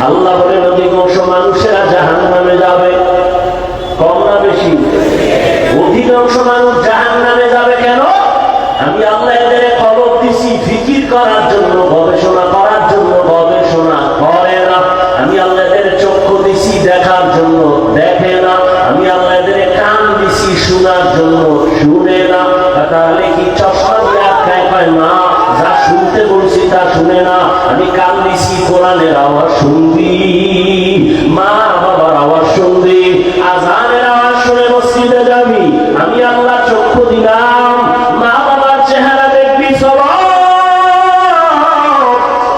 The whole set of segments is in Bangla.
আল্লাহ বলেন অধিকাংশ মানুষেরা জাহান্নামে যাবে। কম না বেশি? অধিকাংশ মানুষ জাহান্নামে যাবে। কেন? আমি আল্লাহ এদের খবর দিছি ফিকির করার জন্য, গবেষণা করার জন্য, গবেষণা করে না। আমি আল্লাহ এদের চক্ষু দিছি দেখার জন্য, দেখে না। আমি আল্লাহ এদের কান দিছি শোনার জন্য, শুনে না। তাহলে কি চশমা দিয়ে আটকায়? পায় না। যা শুনতে বলছি তা শুনে না। আমি কান দিছি কোরআনের আওয়াজ শুনবি, মা বাবার আওয়াজ শুনবি, আজানের আওয়াজ শুনে মসজিদে যাবি। আমি আল্লাহ চক্ষু দিলাম, মা বাবার চেহারা দেখবি সওয়াব।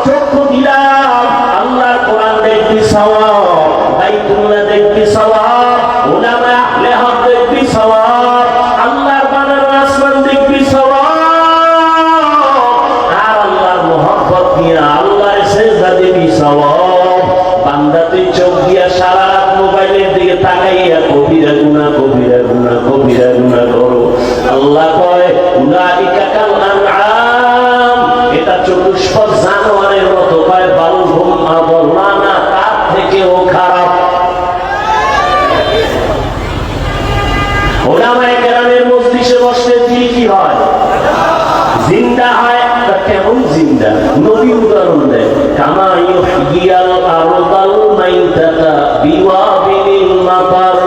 চক্ষু দিলাম, আল্লাহর কোরআন দেখবি সওয়াব, বাইতুল্লাহ দেখবি সওয়াব, উলামা আহলে হক দেখবি সওয়াব, আল্লাহর বানানো আসমান দেখবি সওয়াব। আর আল্লাহর মুহাব্বত নিয়ে আল্লাহর সেজদা দিবি সওয়াব। বান্দা তুই চোখ দিয়া সারা রাত মোবাইলের দিকে তাকাইয়া কবিরা গুনাহ, কবিরা গুনাহ, কবিরা গুনাহ করো। আল্লাহ কয় উলাইকা কাল আনআম, এটা চতুষ্পদ জানোয়ারের মতো। কয় বালহুম আদল্লানা, তার থেকেও খারাপ। ওলামায়ে কেরামের মজলিসে বসলে কি হয়? জিন্দা হয়। কেমন জিন্দা? নবী উদাহরণ দেয়, কামা ইউহইয়াল আরদাল মাইতাতা বিওয়াবিল মাতার।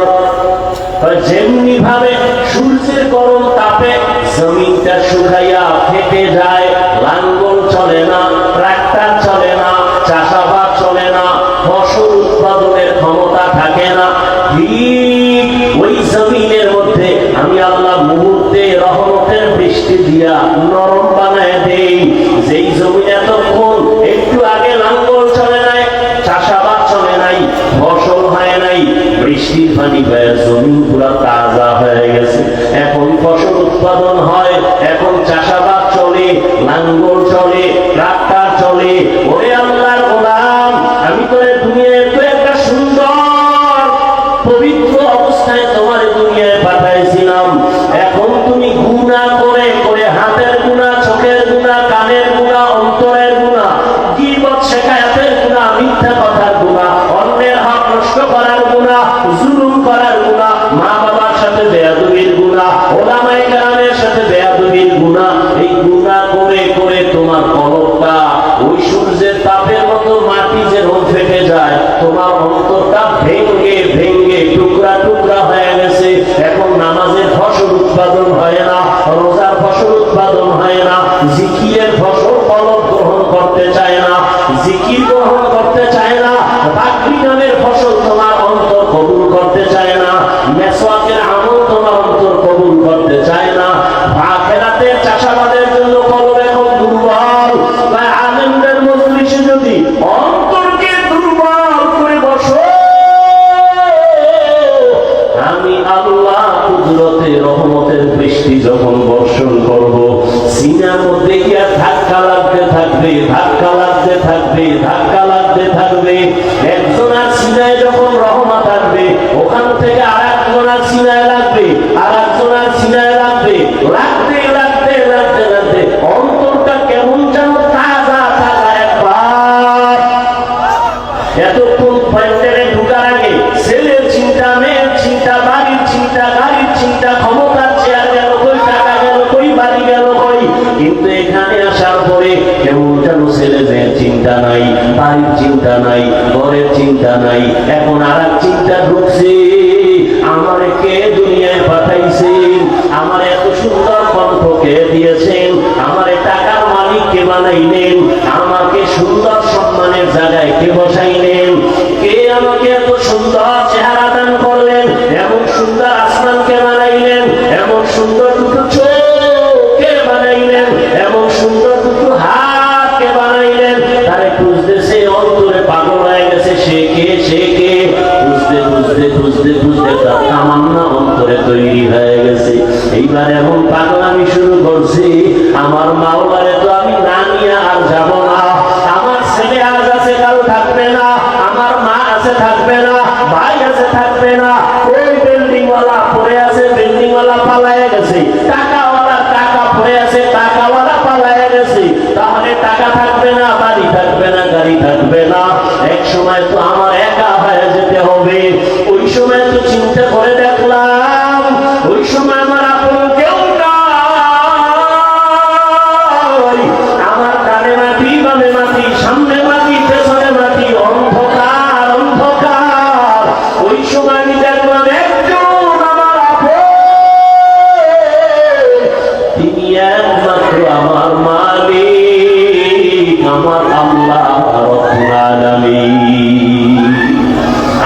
যেমনি ভাবে সূর্যের গরম তাপে জমিনটা শুকাইয়া ফেটে যায়, লাঙ্গল চলে না, ট্রাক্টর চলে না, চাষাবাদ চলে না, ফসল উৎপাদনের ক্ষমতা থাকে না, ঠিক ওই জমিনের মধ্যে আমি আল্লাহ মুহূর্তে রহমতের বৃষ্টি দিয়া নরম বানায় দেই। যেই জমিন এতক্ষণ একটু আগে লাঙ্গল চলে নাই, চাষাবাদ চলে নাই, ফসল হয় নাই, বৃষ্টির পানি হয়ে জমিন পুরা তাজা হয়ে গেছে। এখন ফসল উৎপাদন হয়, এখন চাষাবাদ চলে, লাঙ্গল চলে, ট্রাক্টর চলে। ওরে আল্লাহর গোলাম, আমি তোরে দুনিয়ায় তো একটা সুন্দর পবিত্র অবস্থায় তোমার দুনিয়ায় পাঠাইছিলাম। এখন তুমি গুনাহ করে করে, হাতের গুনাহ, চোখের গুনাহ, কানের গুনাহ, অন্তরের গুনাহ, গীবত শিকায়াতের গুনাহ, মিথ্যা কথার গুনাহ, অন্যের হক নষ্ট করার গুনাহ, জুলুম করার গুনাহ, মা বাবার সাথে বেয়াদবির গুনাহ, ওলামায়ে কেরামের সাথে বেয়াদবির গুনাহ। এই গুনাহ করে করে তোমার কলবটা ওই সূর্যের তাপের মতো মাটি যেরকম ফেটে যায়, তোমার অন্তরটা ভেঙ্গে ভেঙ্গে টুকরা টুকরা হয়ে গেছে। এখন নামাজের ফসল উৎপাদন হয় না, রোজার ফসল উৎপাদন হয় না, জিকিরের ফসল কলব গ্রহণ করতে চায় না, জিকির গ্রহণ করতে চায় না, তাকবীর নামের ফসল তোমার অন্তর কবুল করতে চায় না, মেসওয়াকের আমল তোমার অন্তর কবুল করতে চায় না। আখিরাতের চাষাবাদের জন্য কলব এখন দুর্বল। বা আলেমদের মজলিসে যদি অন্তরকে দুর্বল করে বসো, আমি আল্লাহ কুদরতে রহমতের বৃষ্টি যখন বর্ষণ করব, সিনার মধ্যে গিয়া ধাক্কা লাগতে থাকবে, ধাক্কা লাগতে থাকবে, ধাক্কা লাগতে থাকবে। একজনের সিনায় যখন রহমত আসবে, ওখান থেকে আরেকজনের সিনায় লাগবে, আরেকজনের সিনায় লাগবে, লাগতে লাগতে লাগতে লাগতে অন্তরটা কেমন যেন তাজা তাজা। একবার এতক্ষণ প্যান্ডেলে ঢুকার আগে ছেলের চিন্তা, মেয়ের চিন্তা, বাড়ির চিন্তা, গাড়ির চিন্তা, ক্ষমতার চেয়ার গেল কই, টাকা গেল কই, বাড়ি গেল কই। কিন্তু এখানে আসার পরে কেমন যেন ছেলে মেয়ের চিন্তা নাই, বাড়ির চিন্তা নাই, ঘরের চিন্তা নাই। এখন আর এক চিন্তা ঢুকছে, আমারে কে দুনিয়ায় পাঠাইছেন, আমার এত সুন্দর কণ্ঠ কে দিয়েছেন, আমারে টাকার মালিক কে বানাইলেন, আমাকে সুন্দর সম্মানের জায়গায় কে বসাইলেন, কে আমাকে এত সুন্দর চেহারা দান করলেন, এমন সুন্দর আসমান কে বানাইলেন, এমন সুন্দর দুটো চোখ কে বানাইলেন, এমন সুন্দর দুটো হাত কে বানাইলেন। তারে খুঁজতেছে, অন্তরে পাগল হয়ে গেছে, সে কে, সে কে। খুঁজতে খুঁজতে খুঁজতে খুঁজতে তার তামান্না অন্তরে তৈরি হয়ে গেছে। এইবার এমন পাগলামি শুরু করছি, আমার মাওলারে তো আমি না নিয়ে আর যাব না। আমার ছেলে আজ আছে কাল থাকবে না, আমার মা আছে থাকবে না, ভাই আছে থাকবে না, ওই বিল্ডিং ওয়ালা পড়ে আছে, বিল্ডিং ওয়ালা পালায়ে গেছে, টাকাওয়ালা টাকা পড়ে আছে, টাকাওয়ালা পালায়ে গেছে। তাহলে টাকা থাকবে না, বাড়ি থাকবে না, গাড়ি থাকবে না, এক সময় তো আমার একা হয়ে যেতে হবে। ওই সময় তো চিন্তা করে দেখলাম, ওই সময় আমার আপন কেউ নাই, আমার ডানে মাটি বামে মাটি, সামনে মাটি পেছনে মাটি, অন্ধকার অন্ধকার। ওই সময় আমি দেখলাম একজন আমার আপন, তিনি একমাত্র আমার মালিক, আমার আল্লাহ রাব্বুল আলামিন।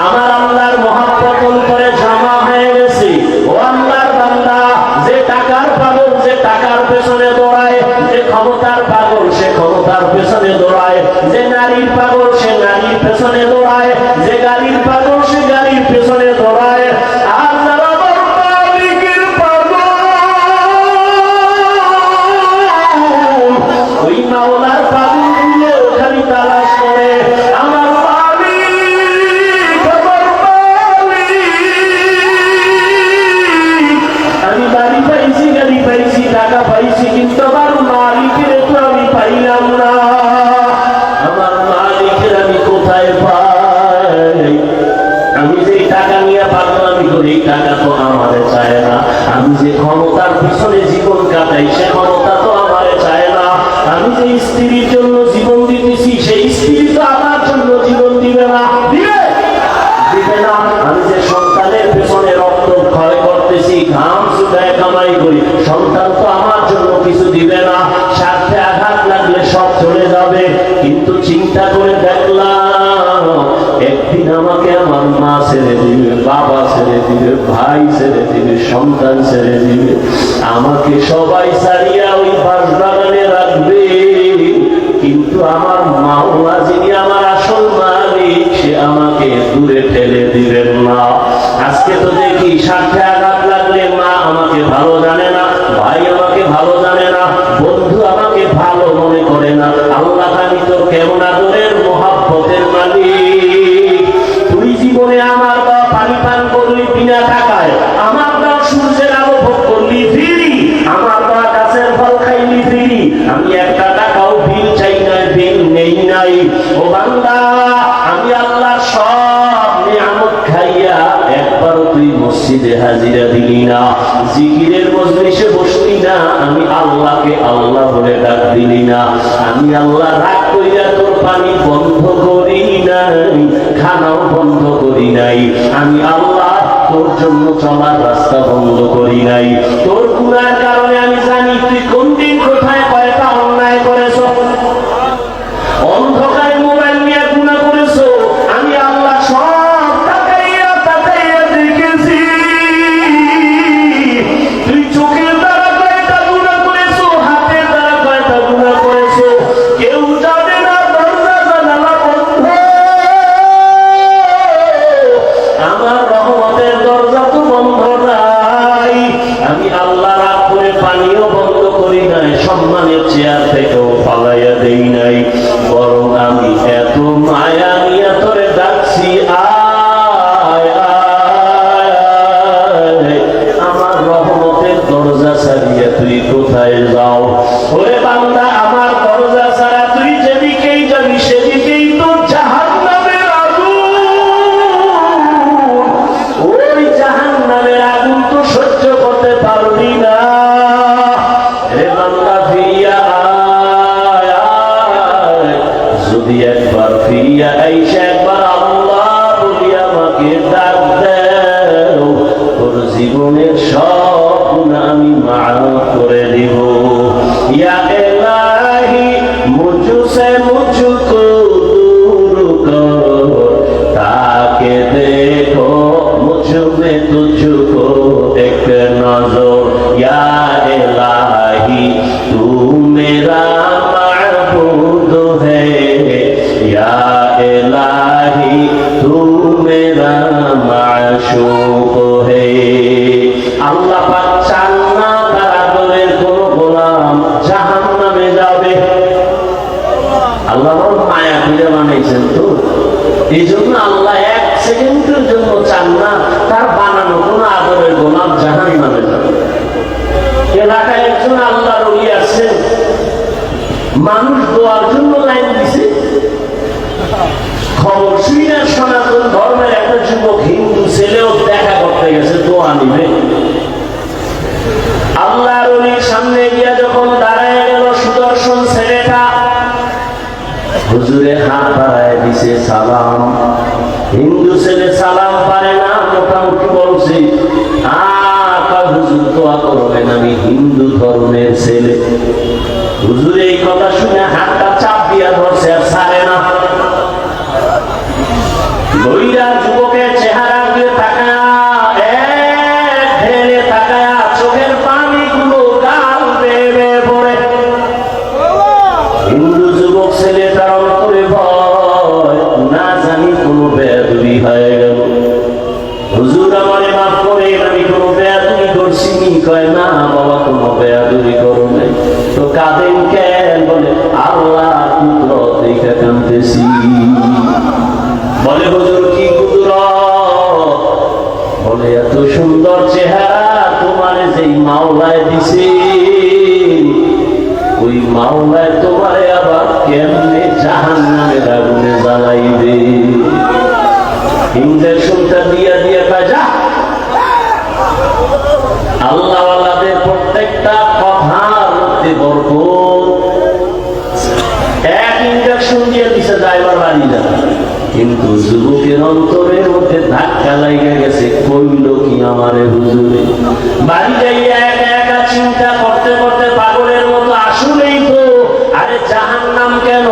আমার আল্লাহর মহব্বত অন্তরে জমা হয়ে গেছে। ও আল্লাহর বান্দা, যে টাকার পাগল যে টাকার পেছনে দৌড়ায়, যে ক্ষমতার পাগল সে ক্ষমতার পেছনে দৌড়ায়, যে নারীর পাগল সে নারীর পেছনে দৌড়ায়, যে গাড়ির পাগল সে গাড়ির পেছনে দৌড়ায়। আর যারা আমার মালিকের পাগল, ওই মাওলার পাগলগুলো খালি তালাশ করে আমার মালিক, আমার মালিক। আমি বাড়ি পাইছি, গাড়ি পাইছি, টাকা পাইছি, কিন্তু আমার মালিকের তো আমি পাইলাম না। আমার মালিকের আমি কোথায় পাই? আমি যে টাকা নিয়ে পাগলামি করি, এই টাকা তো আমারে চায় না। আমি যে ক্ষমতার পিছনে জীবন কাটাই, সে ক্ষমতা তো আমারে চায় না। আমি যে স্ত্রীর জন্য জীবন দিতেছি, সেই স্ত্রী তো আমার জন্য জীবন দিবে না, দিবে দিবে না। আমি যে সন্তানের পেছনে রক্ত ক্ষয় করতেছি, ঘাম শুকায় কামাই করি, সন্তান তো আমার জন্য কিছু দিবে না। স্বার্থে আঘাত লাগলে সব চলে যাবে। কিন্তু চিন্তা করে দেখলাম, একদিন আমাকে আমার মা ছেড়ে দিবে, বাবা ছেড়ে দিবে, ভাই ছেড়ে দিবে, সন্তান ছেড়ে দিবে। আমাকে সবাই ছাড়িয়া ওই বাসবাগানে রাখবে, কিন্তু আমার মাওলা যিনি আমার আসল মালিক, সে আমাকে দূরে ফেলে দিবেন না। আজকে তো দেখি স্বার্থে আঘাত লাগলে মা আমাকে ভালো জানে না, ভাই আমাকে ভালো জানে না, বন্ধু আমাকে ভালো মনে করে না। আল্লাহ জানি তোর কেমন আদরের মহব্বতের মালিক। তুই জীবনে আমার দেওয়া পানি পান করলি বিনা টাকায়, আমার দেওয়া সূর্যের আলো ভোগ করলি ফ্রি, আমার দেওয়া গাছের ফল খাইলি ফ্রি। আমি একটা টাকাও বিল চাই নাই, বিল নেই নাই। ও বান্দা, আমি আল্লাহ সব নিয়ামত খাইয়া একবারও তুই মসজিদে হাজিরা দিলি না, জিকিরের মজলিসে বসলি না, আমি আল্লাহকে আল্লাহ বলে ডাক দিলি না। আমি আল্লাহ রাগ কইরা তোর পানি বন্ধ করি নাই, খানাও বন্ধ করি নাই। আমি আল্লাহ তোর জন্য চলার রাস্তা বন্ধ করি নাই। তোর গুনার কারণে আমি জানি তুই কোন দিন কোথায় কয়টা অন্যায় করেছ। অন্ধকারে মোবাইল নিয়ে গুনাহ করেছ, আমি আল্লাহ সব তাকাইয়া তাকাইয়া দেখেছি। তুই চোখের দ্বারা কয়টা গুনাহ করেছ, হাতের দ্বারা কয়টা গুনাহ করেছ, কেউ জানে না, দরজা জানালা বন্ধ। আমার রহমতের দরজা তো বন্ধ নাই। আমি আল্লাহ রাগ করে পানিও বন্ধ করি নাই, সম্মানের চেয়ার থেকেও ফালাইয়া দেই নাই, বরং আমি এত মায়া নিয়ে তোরে ডাকছি, আয় আয় আয়। আমার রহমতের দরজা ছাড়িয়ে তুই কোথায় যাও? ওরে বান্দা, আমার দরজা ছাড়া তুই যেদিকেই যাবি সেদিকেই তো জাহান্নামের আগুন। ওই জাহান্নামের আগুন তো সহ্য করতে পারবি না। রে বান্দা, ফিরিয়া আয় আয়। যদি একবার ফিরিয়া আইসা একবার আল্লাহ বলি আমাকে ডাক দেও, তোর জীবনের সব গুনাহ আমি মাফ করে দিব। ইয়া ইলাহি মুঝসে মুঝকো দূর কর, তাকে দেখো মুঝ মে তুঝকো এক নজর। ইয়া ইলাহি তু মেরা মাবুদ है, या इलाही तू मेरा माशूक है। আল্লাহ পাক চান না আল্লাহ মায়া করে বানাইছেন তো, এই জন্য আল্লাহ এক সেকেন্ডের জন্য চান না তার বানানো কোন আদরের গোলাপ জাহান নামে যাবে। এলাকায় একজন আল্লাহর ওলি আছেন, মানুষ দোয়ার জন্য লাইন দিছে। খবর শুনে সনাতন ধর্মের একটা যুবক হিন্দু ছেলেও দেখা করতে গেছে দোয়া নিবে। আল্লাহর ওলির সামনে গিয়া যখন দাঁড়ায় গেল সুদর্শন ছেলেটা, হুজুরে হাত বাড়ায় দিছে সালাম। হিন্দু ছেলে সালাম পারে না, মোটামুটি বলছে হুজুর দোয়া করবেন, আমি হিন্দু ধর্মের ছেলে। হুজুর এই কথা শুনে হাতটা চাপ দিয়া ধরছে আর ছাড়ে না। বইরা যুবকের চেহারা দিয়ে তাকায়া, এক ঢেলে তাকায়া, চোখের পানিগুলো গাল বেয়ে বেয়ে পড়ে। হিন্দু যুবক ছেলেটার অন্তরে ভয়, না জানি কোনো বেয়াদবি হয়ে গেল। হুজুর আমারে মাফ করে, আমি কোনো বেয়াদবি করছি? কয় না বাবা, কোনো বেয়াদবি করো নাই। তো কাঁদেন কেন? বলে আল্লাহ কুদরত দেখে কাঁদতেছি। বলে হুজুর কি কুদরত? বলে এত সুন্দর চেহারা তোমার যেই মাওলায় দিছে, ওই মাওলায় তোমারে আবার কেমনে জাহান্নামের আগুনে জ্বালাইবে। ইঞ্জেকশনটা দিয়া দিয়া কয় যা। আল্লাহওয়ালাদের প্রত্যেকটা কথার মধ্যে বরকত। এক ইঞ্জেকশন দিয়ে দিছে ড্রাইভার বাড়ি যাবে, কিন্তু যুবকের অন্তরের মধ্যে ধাক্কা লাইগা গেছে, কইল কি আমারে হুজুরে। বাড়ি যাইয়া একা একা চিন্তা করতে করতে পাগলের মতো, আসলেই তো আরে জাহান্নাম কেন?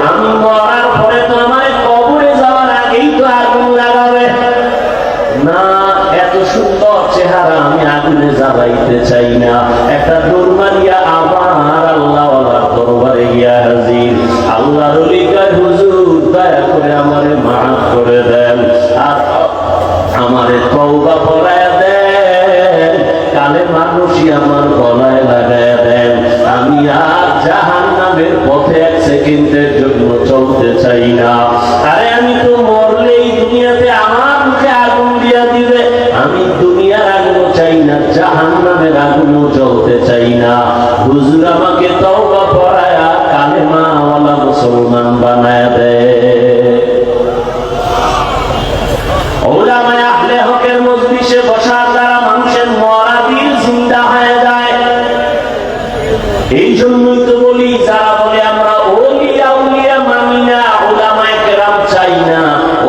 আমি মরার পরে তো আমার কবরে যাওয়ার আগেই তো আগুন লাগাবে না। এত সুন্দর চেহারা আমি আগুনে জ্বালাইতে চাই না। একটা দৌড় মারিয়া আবার আল্লাহওয়ালার দরবারে গিয়া হাজির। আল্লাহর ওলি কয় হুজুর দয়া করে আমারে মাফ করে দেন, আর আমারে তওবা পড়ায়া দেন, কালেমা রশি আমার গলায় লাগায়া দেন। আমি আর জাহান্নামের পথে এক সেকেন্ডের জন্য চলতে চাই না। আরে আমি তো মরলেই দুনিয়াতে আমার মুখে আগুন দিয়া দিবে। আমি দুনিয়ার আগুনও চাই না, জাহান্নামের আগুনও জ্বলতে চাই না। হুজুর আমাকে তওবা পড়ায়া কালেমাওয়ালা মুসলমান বানায় দেয়। উলামায়ে আহলে হকের মজলিসে বসার দ্বারা মানুষের মরা দিল জিন্দা হয়ে যায়। এই জন্যই তো বলি, যারা বলে আমরা ওলিয়া উলিয়া মানি না, উলামায়ে কেরাম চাই না,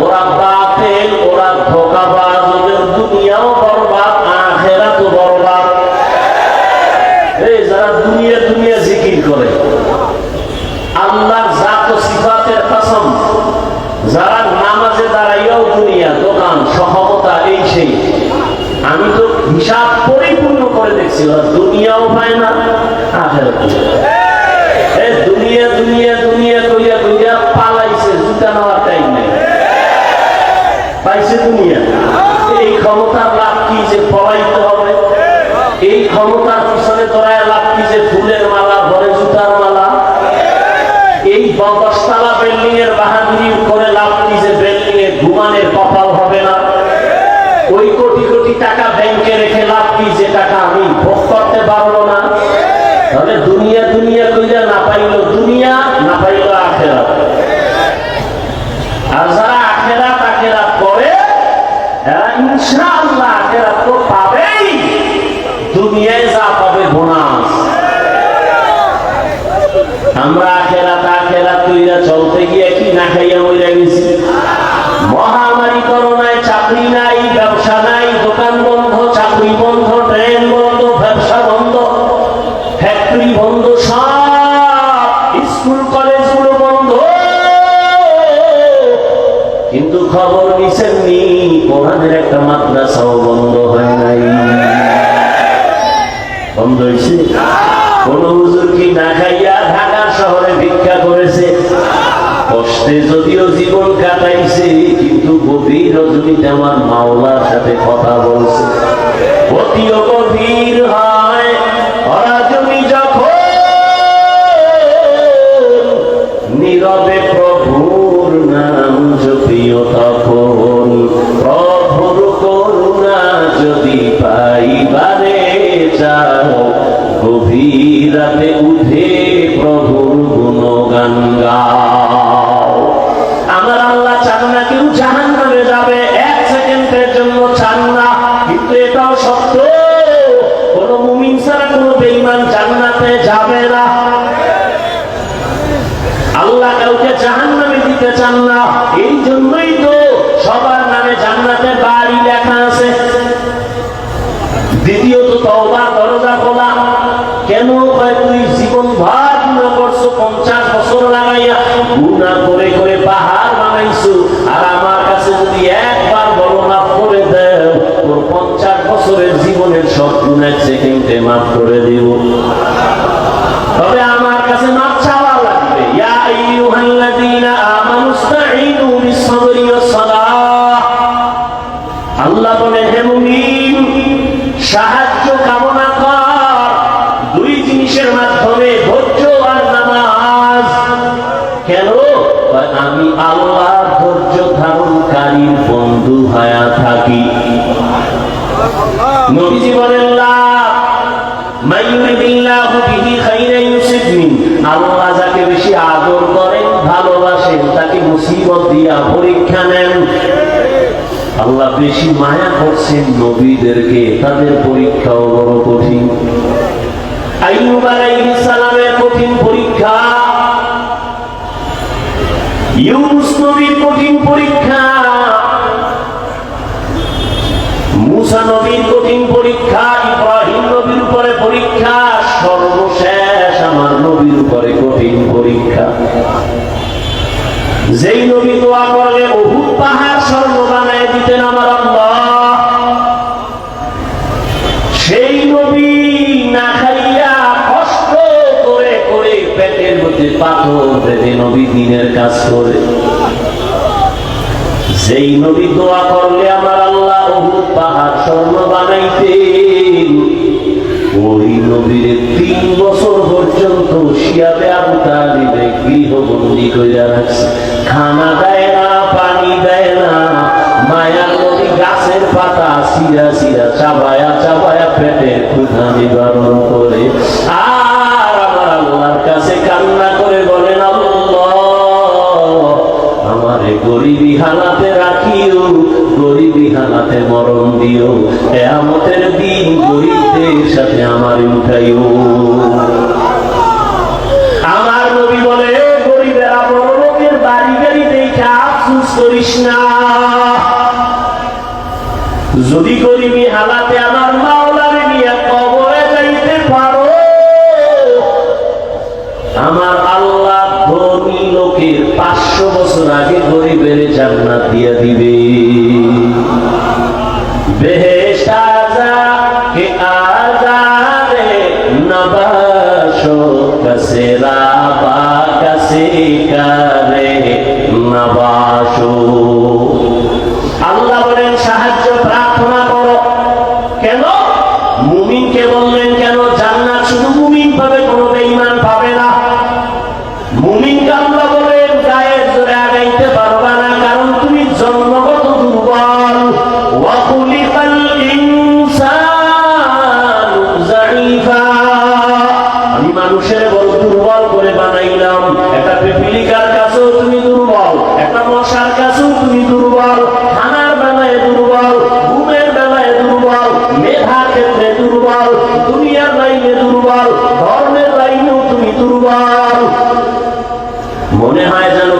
ওরা বাতিল, ওরা ধোঁকাবাজ, ওদের দুনিয়াও বরবাদ, আখিরাতও বরবাদ। এই যারা দুনিয়া দুনিয়া জিকির করে, আল্লাহর জাত ও সিফাতের কসম, যারা নামাজে দাঁড়াইয়াও দুনিয়া, দোকান, সহমতা, এই সেই, আমি তো হিসাব পরিপূর্ণ করে দেখছি, ওরা দুনিয়াও পায় না, আখিরাতও। দুনিয়া দুনিয়া দুনিয়া কইয়া কইয়া পালাইছে, জুতা নেওয়ার টাইম নেই, পাইছে দুনিয়া। এই ক্ষমতার লাভ কি যে পলাইতে হবে? এই ক্ষমতার পিছনে ধরায় লাভ কি যে ফুলের মালা, ঘরে জুতার মালা? এই 10 তলা বিল্ডিং এর বাহাদুরি করে লাভ কি যে বিল্ডিং এ ঘুমানের কপাল হবে না? ওই কোটি কোটি টাকা ব্যাংকে রেখে লাভ কি যে টাকা আমি ভোগ করতে পারবো না? তাহলে দুনিয়া দুনিয়া কইরা না পাইলো দুনিয়া, না পাইলো আখিরাত। আর যারা আখিরাত আখিরাত করে, এরা ইনশাআল্লাহ আখিরাত তো পাবেই, দুনিয়ায় যা পাবে বোনাস। আমরা আখিরাত আখিরাত কইরা চলতে গিয়ে কি না খাইয়া মইরা গেছি। মহামারী করোনায় চাকরি নাই, ব্যবসা নাই, দোকান বন্ধ, চাকরি বন্ধ, ট্রেন বন্ধ, ব্যবসা বন্ধ, ফ্যাক্টরি বন্ধ, সব স্কুল কলেজগুলো বন্ধ। কিন্তু খবর নিছেননি, কোরআনের একটা মাদ্রাসাও বন্ধ হয় নাই। বন্ধ হয়েছে? কোন হুজুর কি না খাইয়া ঢাকা শহরে ভিক্ষা করেছে? কষ্টে যদিও জীবন কাটাইছে, কিন্তু গভীর রজনীতে আমার মাওলার সাথে কথা বলছে। অতিও গভীর হয় অরাজনী যখন নীরবে যাও, গভীর রাতে উঠে প্রভুর গুণগান গাও। আমার আল্লাহ চান না কেউ জাহান্নামে যাবে, এক সেকেন্ডের জন্য চান না, কিন্তু এটাও সত্য কোন মুমিন ছাড়া কোন বেঈমান জান্নাতে যাবে না। আল্লাহ কাউকে জাহান্নামে দিতে চান না, এই জন্যই তো সবার নামে জান্নাতে বাড়ি লেখা আছে। দ্বিতীয়ত তওবার দরজা খোলা। কেন? তুই জীবন ভর গুনাহ করছো, 50 বছর লাগাইয়া গুনাহ করে করে পাহাড় বানাইছো, আর আমার কাছে যদি একবার বলো মাফ করে দাও, তোর 50 বছরের জীবনের সব গুনাহ সেকেন্ডে মাফ করে দিব। তবে আমার কাছে মাফ চাওয়া লাগবে। ইয়া আইয়ুহাল্লাযীনা আমানুস্তাঈনু বিস-সাবরি ওয়াস-সালাহ। আল্লাহ বলেন, হে মুমিন, সাহায্য কামনা কর দুই জিনিসের মাধ্যমে, ধৈর্য আর নামাজ। কেন? আমি আল্লাহ ধৈর্য ধারণকারীর বন্ধু হয়ে থাকি। নবীজি বলেন, আল্লাহ যাকে বেশি আদর করেন, ভালোবাসেন, তাকে মুসিবত দিয়া পরীক্ষা নেন। আল্লাহ বেশি মায়া করছেন নবীদেরকে, তাদের পরীক্ষাও বড় কঠিন। আইয়ুব আলাইহিস সালামের কঠিন পরীক্ষা, ইউনূস নবীর কঠিন পরীক্ষা, মুসা নবীর কঠিন পরীক্ষা, ইব্রাহিম নবীর উপরে পরীক্ষা, সর্বশেষ আমার নবীর উপরে কঠিন পরীক্ষা। যেই নবী দোয়া করলে উহুদ পাহাড় স্বর্ণ বানায় দিতেন আমার আল্লাহ, সেই নবী না খাইয়া কষ্ট করে করে পেটের মধ্যে পাথর বেঁধে নবী দ্বীনের কাজ করে। যেই নবী দোয়া করলে আমার আল্লাহ উহুদ পাহাড় স্বর্ণ বানাইতেন, ওই নবীর 3 বছর পর্যন্ত শিয়াবে আবু তালিবে গৃহবন্দী করে রাখছে। খানা দেয় না, পানি দেয় না, মায়ার নবী গাছের পাতা সিরা সিরা চাবায়া চাবায়া পেটের ক্ষুধা নিবারণ করে। আর আমার আল্লাহর কাছে কান্না করে বলেন, আল্লাহ আমারে গরিবী হালাতে রাখিও, গরিবী হালাতে মরণ দিও, কিয়ামতের দিন গরিবদের সাথে আমার উঠাইও। আমার নবী বলে, গরিবেরা বড় লোকের বাড়ি গাড়ি দেখে আফসোস করিস না। যদি গরিবী হালাতে আমার মাওলারে নিয়ে কবরে যাইতে পারো, আমার আল্লাহ ধনী লোকের 500 বছর আগে গরিবের জান্নাত দিয়ে দিবে। বেহেশত আজা কে আজারে নবাশো কাসে রাবা কাসে কারে নবাশো। আল্লাহ বলেন, সাহায্য প্রার্থনা করো। কেন? মুমিনকে বললেন কেন? জান্নাত শুধু মুমিন পাবে, কোনো বেঈমান পাবে না। মুমিনকে আল্লাহ বলেন, গায়ের জোরে আগাইতে পারবা না, কারণ তুমি জন্মগত দুর্বল। ওয়া খুলিকাল ইনসানু যায়ীফা। আমি মানুষের বড় দুর্বল করে বানাইলাম। একটা পিপিলিকার কাছেও তুমি দুর্বল, একটা মশার কাছেও তুমি দুর্বল, খানার বেলায় দুর্বল, ঘুমের বেলায় দুর্বল, মেধার ক্ষেত্রে দুর্বল, দুনিয়ার লাইনে দুর্বল, ধর্মের লাইনেও তুমি দুর্বল। মনে হয় যেন